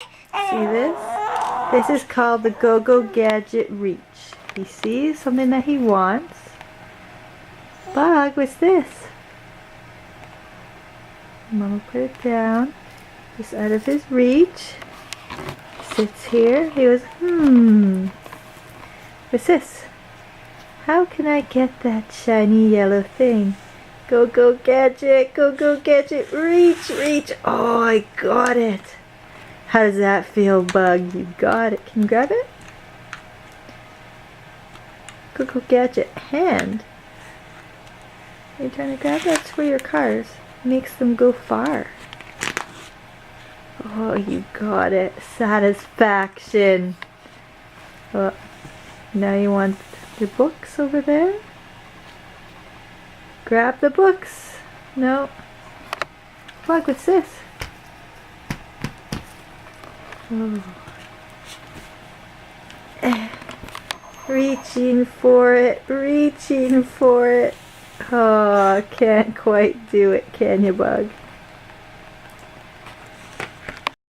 See this? This is called the Go-Go Gadget Reach. He sees something that he wants. Bug, what's this? Mama put it down. Just out of his reach. Sits here. He goes, what's this? How can I get that shiny yellow thing? Go-Go Gadget, Go-Go Gadget, reach, reach. Oh, I got it. How does that feel, Bug? You got it. Can you grab it? Go-Go Gadget, hand. Are you trying to grab it? That's for your cars. Makes them go far. Oh, you got it. Satisfaction. Oh, now you want your books over there? Grab the books. No. Bug, what's this? Oh. Reaching for it. Reaching for it. Oh, can't quite do it, can you, Bug?